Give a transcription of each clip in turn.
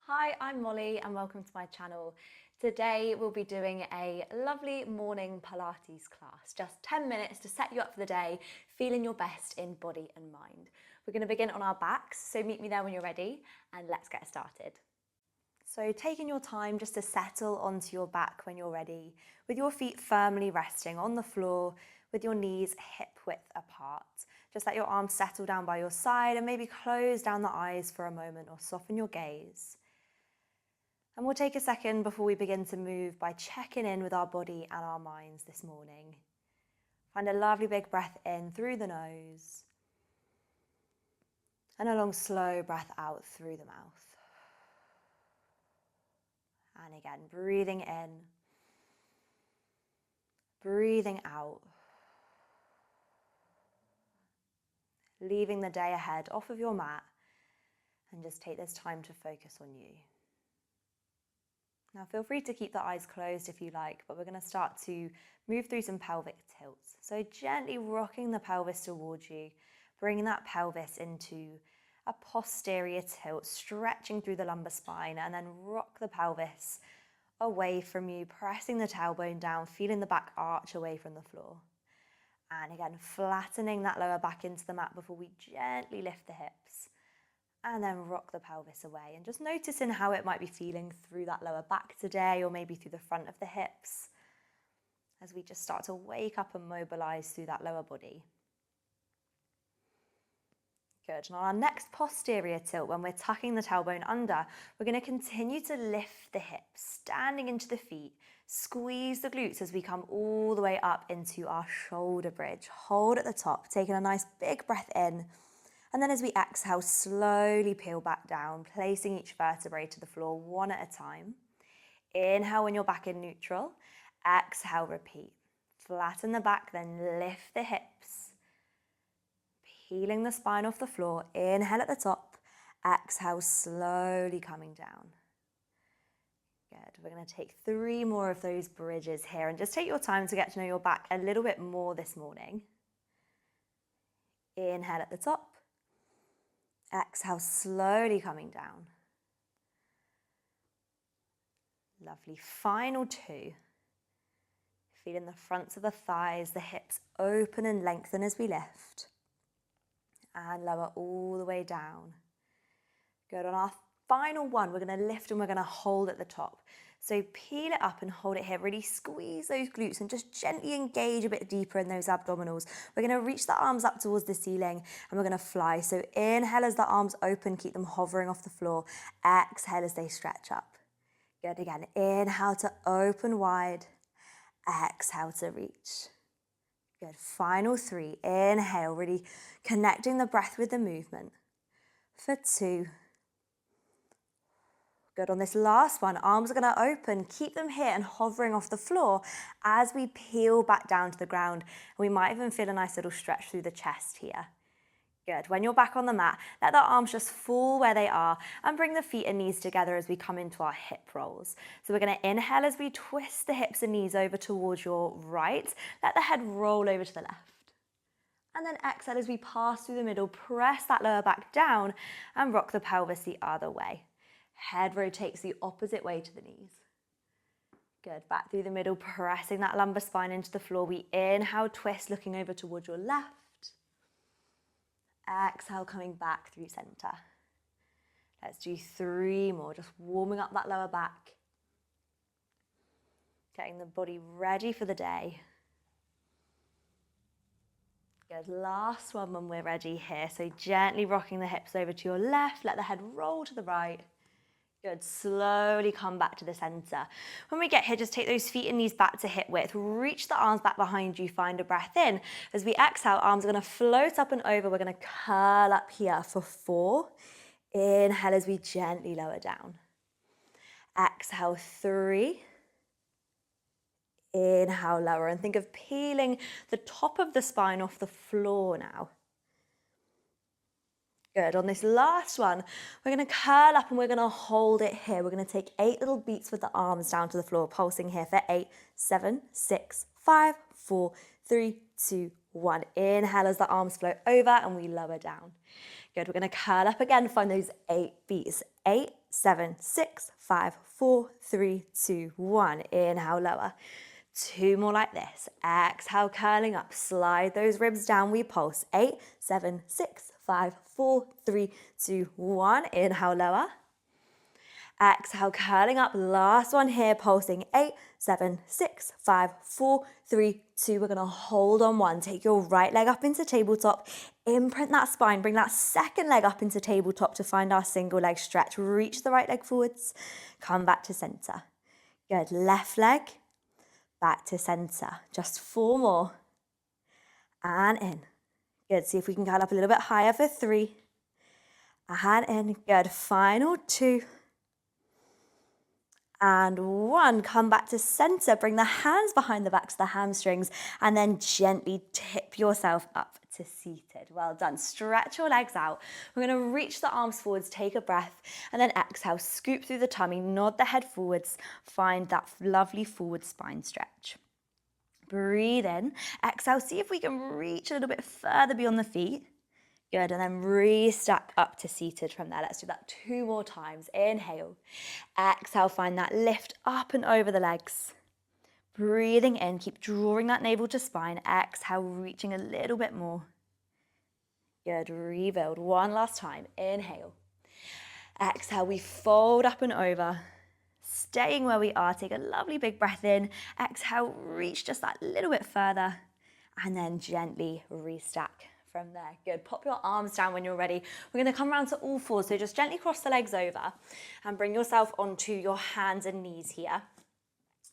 Hi, I'm Molly and welcome to my channel. Today we'll be doing a lovely morning Pilates class, just 10 minutes to set you up for the day, feeling your best in body and mind. We're going to begin on our backs, so meet me there when you're ready and let's get started. So taking your time just to settle onto your back when you're ready, with your feet firmly resting on the floor, with your knees hip width apart. Just let your arms settle down by your side and maybe close down the eyes for a moment or soften your gaze. And we'll take a second before we begin to move by checking in with our body and our minds this morning. Find a lovely big breath in through the nose and a long slow breath out through the mouth. And again, breathing in, breathing out, leaving the day ahead off of your mat, and just take this time to focus on you. Now feel free to keep the eyes closed if you like, but we're going to start to move through some pelvic tilts. So gently rocking the pelvis towards you, bringing that pelvis into a posterior tilt, stretching through the lumbar spine, and then rock the pelvis away from you, pressing the tailbone down, feeling the back arch away from the floor. And again, flattening that lower back into the mat before we gently lift the hips. And then rock the pelvis away and just noticing how it might be feeling through that lower back today, or maybe through the front of the hips, as we just start to wake up and mobilize through that lower body. Good. And on our next posterior tilt, when we're tucking the tailbone under, we're going to continue to lift the hips, standing into the feet, squeeze the glutes as we come all the way up into our shoulder bridge. Hold at the top, taking a nice big breath in. And then as we exhale, slowly peel back down, placing each vertebrae to the floor one at a time. Inhale when you're back in neutral. Exhale, repeat. Flatten the back, then lift the hips. Peeling the spine off the floor. Inhale at the top. Exhale, slowly coming down. Good. We're going to take 3 more of those bridges here. And just take your time to get to know your back a little bit more this morning. Inhale at the top. Exhale, slowly coming down. Lovely. Final 2. Feeling the fronts of the thighs, the hips open and lengthen as we lift. And lower all the way down. Good. On our final one, we're going to lift and we're going to hold at the top. So peel it up and hold it here. Really squeeze those glutes and just gently engage a bit deeper in those abdominals. We're going to reach the arms up towards the ceiling and we're going to fly. So inhale as the arms open, keep them hovering off the floor. Exhale as they stretch up. Good. Again, inhale to open wide. Exhale to reach. Good. Final 3. Inhale, really connecting the breath with the movement. For 2. Good. On this last one, arms are going to open. Keep them here and hovering off the floor as we peel back down to the ground. We might even feel a nice little stretch through the chest here. Good. When you're back on the mat, let the arms just fall where they are and bring the feet and knees together as we come into our hip rolls. So we're going to inhale as we twist the hips and knees over towards your right. Let the head roll over to the left. And then exhale as we pass through the middle, press that lower back down and rock the pelvis the other way. Head rotates the opposite way to the knees. Good. Back through the middle, pressing that lumbar spine into the floor. We inhale, twist, looking over towards your left. Exhale, coming back through center. Let's do 3 more, just warming up that lower back. Getting the body ready for the day. Good. Last one when we're ready here. So gently rocking the hips over to your left. Let the head roll to the right. Good. Slowly come back to the center. When we get here, just take those feet and knees back to hip width. Reach the arms back behind you. Find a breath in. As we exhale, arms are going to float up and over. We're going to curl up here for 4. Inhale as we gently lower down. Exhale, 3. Inhale, lower. And think of peeling the top of the spine off the floor now. Good. On this last one, we're going to curl up and we're going to hold it here. We're going to take 8 little beats with the arms down to the floor, pulsing here for 8, 7, 6, 5, 4, 3, 2, 1. Inhale as the arms float over and we lower down. Good, we're gonna curl up again, find those 8 beats. 8, 7, 6, 5, 4, 3, 2, 1. Inhale, lower. 2 more like this. Exhale, curling up. Slide those ribs down. We pulse. 8, 7, 6, 5, 4, 3, 2, 1. Inhale, lower. Exhale, curling up. Last one here, pulsing. 8, 7, 6, 5, 4, 3, 2. We're going to hold on 1. Take your right leg up into tabletop. Imprint that spine. Bring that second leg up into tabletop to find our single leg stretch. Reach the right leg forwards. Come back to center. Good. Left leg. Back to center. Just 4 more. And in. Good. See if we can curl up a little bit higher for 3. And in. Good. Final 2. And 1. Come back to center. Bring the hands behind the backs of the hamstrings. And then gently tip yourself up to seated. Well done. Stretch your legs out. We're going to reach the arms forwards, take a breath, and then exhale, scoop through the tummy, nod the head forwards, find that lovely forward spine stretch. Breathe in, exhale, see if we can reach a little bit further beyond the feet. Good, and then re-stack up to seated from there. Let's do that 2 more times. Inhale, exhale, find that lift up and over the legs. Breathing in, keep drawing that navel to spine. Exhale, reaching a little bit more. Good, rebuild. 1 last time. Inhale. Exhale, we fold up and over. Staying where we are, take a lovely big breath in. Exhale, reach just that little bit further. And then gently restack from there. Good, pop your arms down when you're ready. We're gonna come around to all 4. So just gently cross the legs over and bring yourself onto your hands and knees here.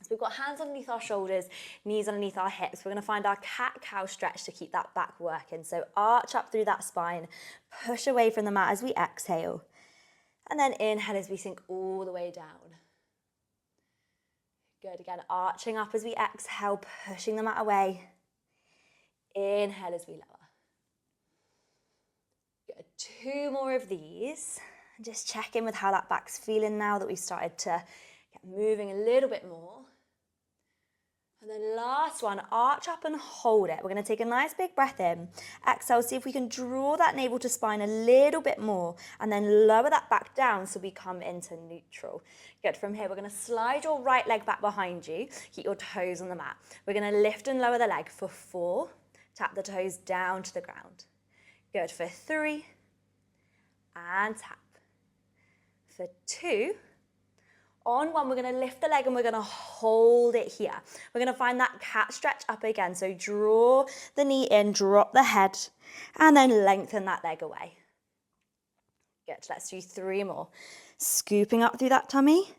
So we've got hands underneath our shoulders, knees underneath our hips. We're going to find our cat-cow stretch to keep that back working. So arch up through that spine, push away from the mat as we exhale. And then inhale as we sink all the way down. Good, again, arching up as we exhale, pushing the mat away. Inhale as we lower. Good, 2 more of these. And just check in with how that back's feeling now that we've started to get moving a little bit more. And then last one, arch up and hold it. We're going to take a nice big breath in. Exhale, see if we can draw that navel to spine a little bit more and then lower that back down so we come into neutral. Good. From here, we're going to slide your right leg back behind you. Keep your toes on the mat. We're going to lift and lower the leg for 4. Tap the toes down to the ground. Good. For 3. And tap. For 2. On 1, we're going to lift the leg and we're going to hold it here. We're going to find that cat stretch up again. So draw the knee in, drop the head, and then lengthen that leg away. Good. Let's do 3 more. Scooping up through that tummy,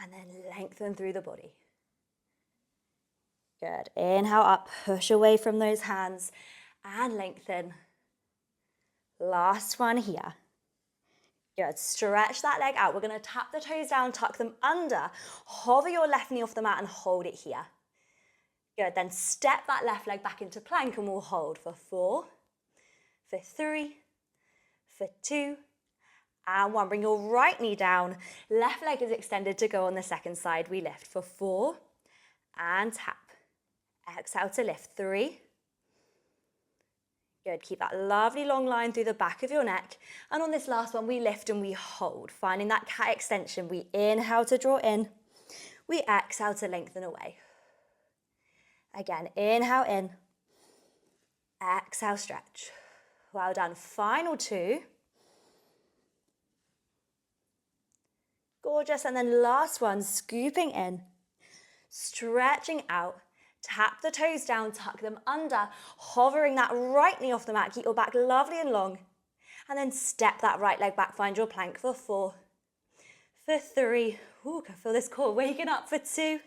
and then lengthen through the body. Good. Inhale up, push away from those hands, and lengthen. Last one here. Good, stretch that leg out. We're going to tap the toes down, tuck them under, hover your left knee off the mat and hold it here. Good, then step that left leg back into plank and we'll hold for 4, for 3, for 2, and 1. Bring your right knee down, left leg is extended to go on the second side. We lift for 4, and tap. Exhale to lift, 3. Good, keep that lovely long line through the back of your neck. And on this last one, we lift and we hold. Finding that cat extension, we inhale to draw in. We exhale to lengthen away. Again, inhale in. Exhale, stretch. Well done. Final 2. Gorgeous. And then last one, scooping in. Stretching out. Tap the toes down, tuck them under, hovering that right knee off the mat. Keep your back lovely and long. And then step that right leg back, find your plank for 4, for 3. Ooh, can feel this core waking up for 2.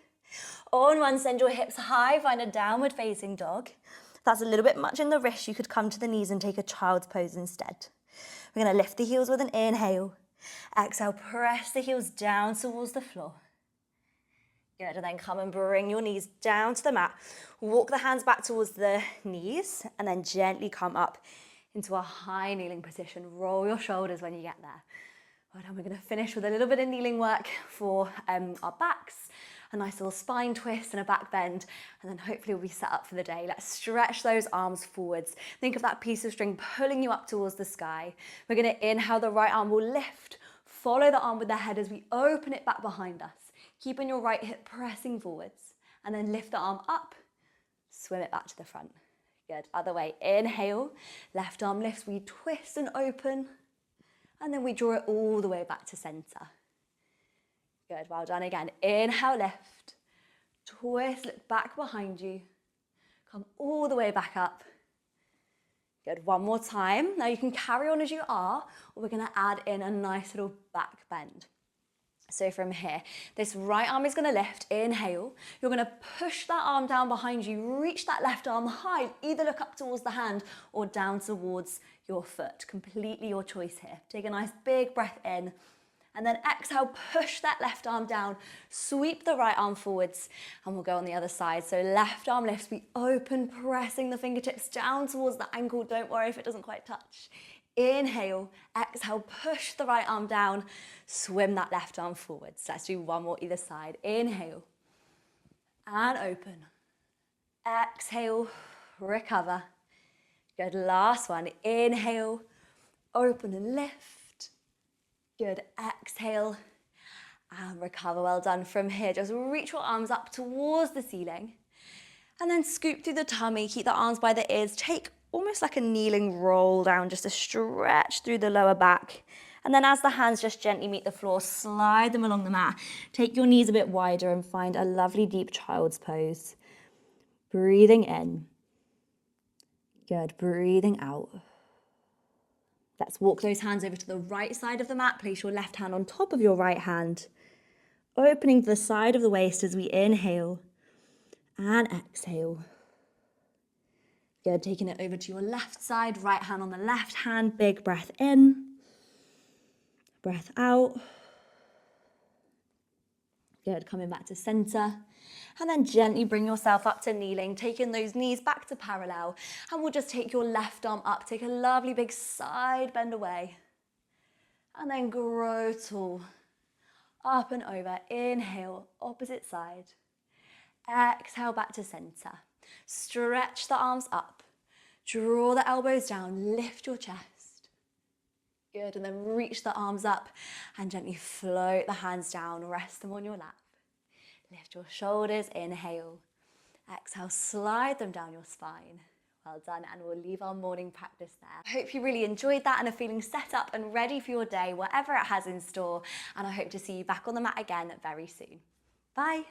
On 1, send your hips high, find a downward facing dog. If that's a little bit much in the wrist, you could come to the knees and take a child's pose instead. We're going to lift the heels with an inhale. Exhale, press the heels down towards the floor. Good, and then come and bring your knees down to the mat. Walk the hands back towards the knees and then gently come up into a high kneeling position. Roll your shoulders when you get there. Well done. We're going to finish with a little bit of kneeling work for our backs. a nice little spine twist and a back bend, and then hopefully we'll be set up for the day. Let's stretch those arms forwards. Think of that piece of string pulling you up towards the sky. We're gonna inhale, the right arm will lift. Follow the arm with the head as we open it back behind us. Keeping your right hip pressing forwards, and then lift the arm up, swim it back to the front. Good, other way, inhale, left arm lifts, we twist and open, and then we draw it all the way back to center. Good, well done again. Inhale, lift, twist, look back behind you, come all the way back up. Good, one more time. Now you can carry on as you are, or we're gonna add in a nice little back bend. So from here, this right arm is gonna lift, inhale. You're gonna push that arm down behind you, reach that left arm high, either look up towards the hand or down towards your foot. Completely your choice here. Take a nice big breath in, and then exhale, push that left arm down, sweep the right arm forwards, and we'll go on the other side. So left arm lifts, we open, pressing the fingertips down towards the ankle. Don't worry if it doesn't quite touch. Inhale, exhale, push the right arm down, swim that left arm forwards. Let's do one more either side. Inhale, and open. Exhale, recover. Good, last one. Inhale, open and lift. Good, exhale, and recover. Well done. From here, just reach your arms up towards the ceiling, and then scoop through the tummy, keep the arms by the ears, take almost like a kneeling roll down, just a stretch through the lower back. And then as the hands just gently meet the floor, slide them along the mat. Take your knees a bit wider and find a lovely deep child's pose. Breathing in. Good, breathing out. Let's walk those hands over to the right side of the mat. Place your left hand on top of your right hand. Opening to the side of the waist as we inhale and exhale. Good, taking it over to your left side, right hand on the left hand, big breath in, breath out. Good, coming back to center. And then gently bring yourself up to kneeling, taking those knees back to parallel. And we'll just take your left arm up, take a lovely big side bend away. And then grow tall, up and over. Inhale, opposite side. Exhale, back to center. Stretch the arms up, draw the elbows down, lift your chest. Good, and then reach the arms up and gently float the hands down, rest them on your lap. Lift your shoulders, inhale. Exhale, slide them down your spine. Well done, and we'll leave our morning practice there. I hope you really enjoyed that and are feeling set up and ready for your day, whatever it has in store, and I hope to see you back on the mat again very soon. Bye.